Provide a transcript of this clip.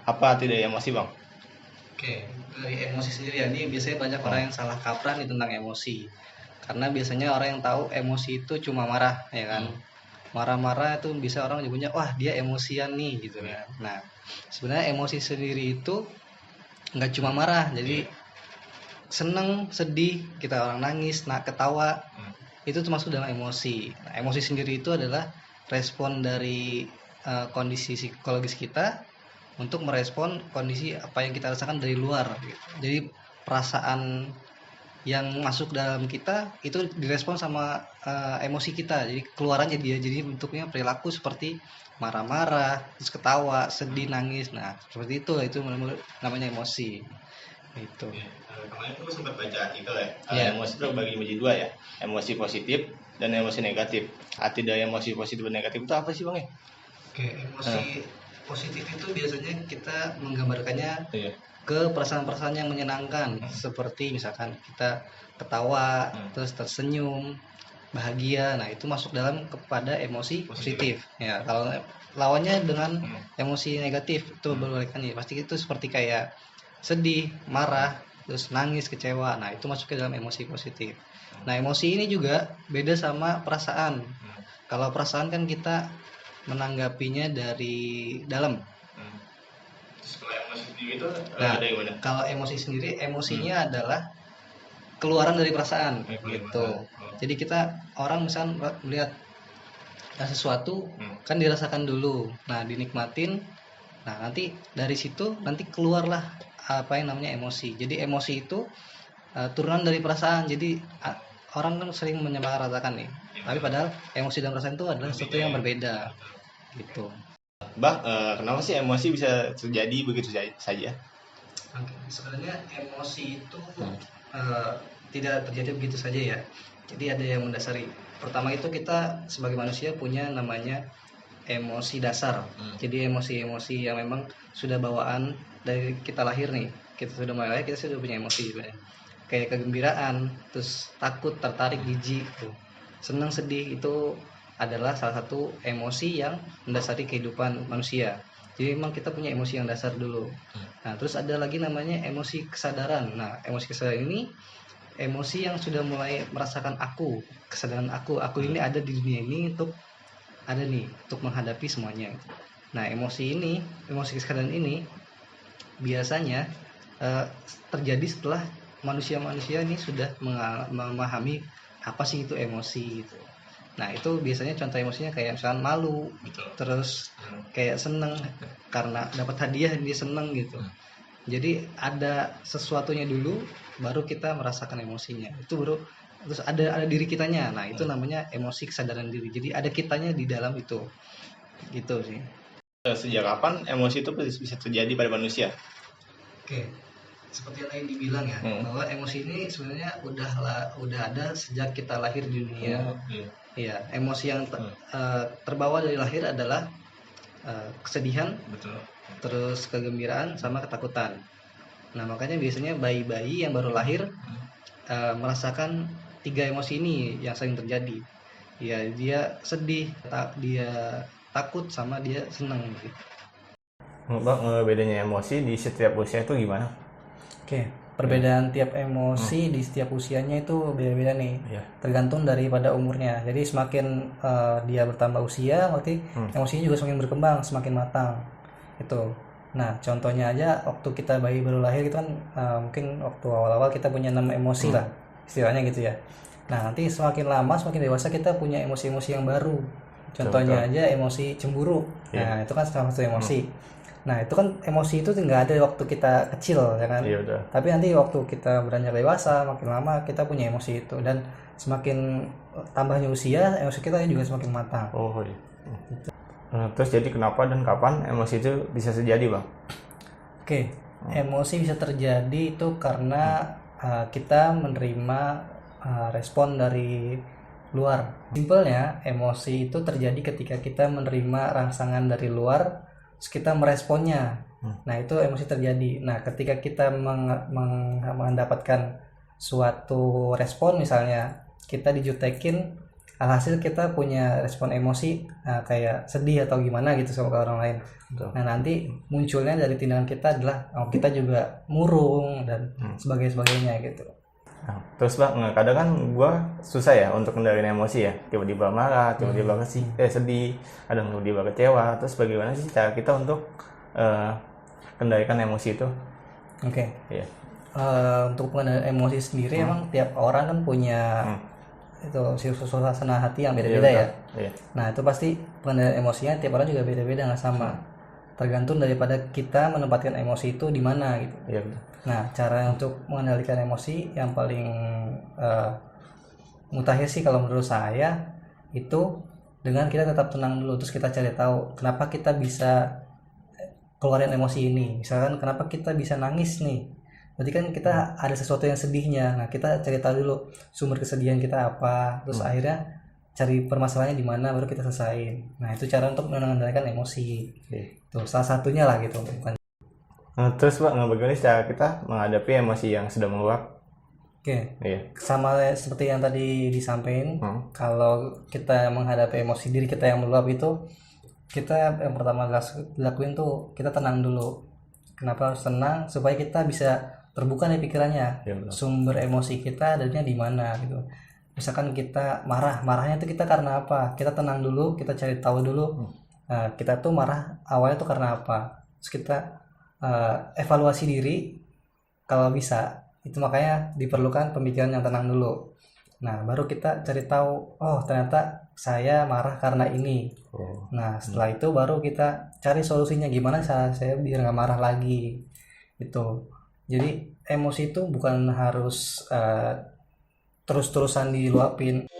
Apa tidak emosi, Bang? Oke, dari emosi sendiri ya, ini biasanya banyak orang yang salah kaprah nih tentang emosi. Karena biasanya orang yang tahu emosi itu cuma marah, ya kan? Marah-marah itu bisa orang nyebutnya, wah dia emosian nih gitu kan. Nah, sebenarnya emosi sendiri itu nggak cuma marah, jadi seneng, sedih, kita orang nangis, ketawa, itu termasuk dalam emosi. Nah, emosi sendiri itu adalah respon dari kondisi psikologis kita untuk merespon kondisi apa yang kita rasakan dari luar gitu. Jadi perasaan yang masuk dalam kita itu direspon sama emosi kita. Jadi keluarannya dia jadi bentuknya perilaku seperti marah-marah, terus ketawa, sedih, nangis. Nah, seperti itu namanya emosi. Itu. Kemarin tuh sempat baca artikel ya. Iya. Emosi itu bagi menjadi dua ya. Emosi positif dan emosi negatif. Arti dari emosi positif dan negatif itu apa sih, Bang ya? Oke, emosi positif itu biasanya kita menggambarkannya Iya. ke perasaan-perasaan yang menyenangkan, seperti misalkan kita ketawa, terus tersenyum, bahagia. Nah, itu masuk dalam kepada emosi positif. Ya, kalau lawannya dengan emosi negatif itu berbalikannya. Pasti itu seperti kayak sedih, marah, terus nangis, kecewa. Nah, itu masuk ke dalam emosi positif. Nah, emosi ini juga beda sama perasaan. Kalau perasaan kan kita menanggapinya dari dalam. Terus kalau emosi sendiri itu Nah, dari mana? kalau emosi sendiri, emosinya adalah keluaran dari perasaan gitu. Jadi kita orang misalnya melihat sesuatu kan dirasakan dulu. Nah, dinikmatin. Nah, nanti dari situ nanti keluarlah apa yang namanya emosi. Jadi emosi itu turunan dari perasaan. Jadi orang kan sering menyamaratakan nih. Tapi padahal emosi dan perasaan itu adalah sesuatu yang berbeda gitu. Kenapa sih emosi bisa terjadi begitu saja? Oke, sebenarnya emosi itu tidak terjadi begitu saja ya. Jadi ada yang mendasari. Pertama itu kita sebagai manusia punya namanya emosi dasar. Jadi emosi-emosi yang memang sudah bawaan dari kita lahir nih. Kita sudah mulai lahir, kita sudah punya emosi sebenarnya. Kayak kegembiraan, terus takut, tertarik, jijik, tuh. Senang, sedih itu adalah salah satu emosi yang mendasari kehidupan manusia. Jadi memang kita punya emosi yang dasar dulu. Nah, terus ada lagi namanya emosi kesadaran. Nah, emosi kesadaran ini emosi yang sudah mulai merasakan kesadaran aku ini ada di dunia ini untuk ada nih untuk menghadapi semuanya. Nah, emosi kesadaran ini biasanya terjadi setelah manusia-manusia ini sudah memahami apa sih itu emosi gitu. Nah, itu biasanya contoh emosinya kayak misalkan malu, terus kayak seneng karena dapat hadiah dia seneng gitu. Jadi ada sesuatunya dulu, baru kita merasakan emosinya. Itu baru terus ada diri kitanya. Nah, itu namanya emosi kesadaran diri. Jadi ada kitanya di dalam itu. Gitu sih. Sejak kapan emosi itu bisa terjadi pada manusia? Oke. Seperti yang tadi dibilang ya, bahwa emosi ini sebenarnya udah ada sejak kita lahir di dunia. Iya, emosi yang terbawa dari lahir adalah kesedihan, terus kegembiraan sama ketakutan. Nah, makanya biasanya bayi-bayi yang baru lahir merasakan tiga emosi ini yang sering terjadi. Ya, dia sedih, dia takut, sama dia senang gitu. Bang, bedanya emosi di setiap usia itu gimana? Oke, perbedaan tiap emosi di setiap usianya itu beda-beda nih. Tergantung daripada umurnya. Jadi semakin dia bertambah usia, berarti emosinya juga semakin berkembang, semakin matang. Itu. Nah, contohnya aja waktu kita bayi baru lahir itu kan mungkin waktu awal-awal kita punya 6 emosi lah, istilahnya gitu ya. Nah, nanti semakin lama, semakin dewasa kita punya emosi-emosi yang baru. Contohnya aja emosi cemburu. Nah, itu kan salah satu emosi. Nah, itu kan emosi itu nggak ada waktu kita kecil, ya kan? Iya, udah. Tapi nanti waktu kita beranjak dewasa, makin lama kita punya emosi itu. Dan semakin tambahnya usia, emosi kita juga semakin matang. Oh iya. Terus jadi kenapa dan kapan emosi itu bisa terjadi, Bang? Oke, emosi bisa terjadi itu karena kita menerima respon dari luar. Simpelnya, emosi itu terjadi ketika kita menerima rangsangan dari luar, terus kita meresponnya. Nah, itu emosi terjadi. Nah, ketika kita mendapatkan suatu respon, misalnya kita dijutekin alhasil kita punya respon emosi kayak sedih atau gimana gitu sama orang lain. Betul. Nah nanti munculnya dari tindakan kita adalah kita juga murung dan sebagainya gitu. Nah, terus bang, kadang kan gue susah ya untuk kendaliin emosi ya, tiba-tiba marah, tiba-tiba sedih, kadang tiba-tiba kecewa. Terus bagaimana sih cara kita untuk kendalikan emosi itu? Oke. Iya. Untuk pengendalian emosi sendiri emang tiap orang kan punya itu suasana hati yang beda-beda ya. Iya. Nah itu pasti pengendalian emosinya tiap orang juga beda-beda, nggak sama. Tergantung daripada kita menempatkan emosi itu di mana gitu. Iya betul. Nah, cara untuk mengendalikan emosi yang paling mutakhir sih kalau menurut saya itu dengan kita tetap tenang dulu, terus kita cari tahu kenapa kita bisa keluarin emosi ini. Misalkan kenapa kita bisa nangis nih. Berarti kan kita ada sesuatu yang sedihnya. Nah, kita cari tahu dulu sumber kesedihan kita apa, terus akhirnya cari permasalahannya di mana baru kita selesain. Nah, itu cara untuk mengendalikan emosi. Tuh, salah satunya lah gitu. Nah, terus Pak, bagaimana cara kita menghadapi emosi yang sudah meluap? Oke. Iya. Sama seperti yang tadi disampaikan, kalau kita menghadapi emosi diri kita yang meluap itu, kita yang pertama lakuin tuh kita tenang dulu. Kenapa harus tenang? Supaya kita bisa terbuka nih pikirannya. Ya, sumber emosi kita adanya di mana gitu. Misalkan kita marahnya itu kita karena apa? Kita tenang dulu, kita cari tahu dulu. Nah, kita tuh marah awalnya tuh karena apa? Terus kita evaluasi diri kalau bisa. Itu makanya diperlukan pemikiran yang tenang dulu. Nah, baru kita cari tahu, oh ternyata saya marah karena ini. Nah, setelah itu baru kita cari solusinya gimana cara saya biar nggak marah lagi. Itu. Jadi emosi itu bukan harus terus-terusan diluapin.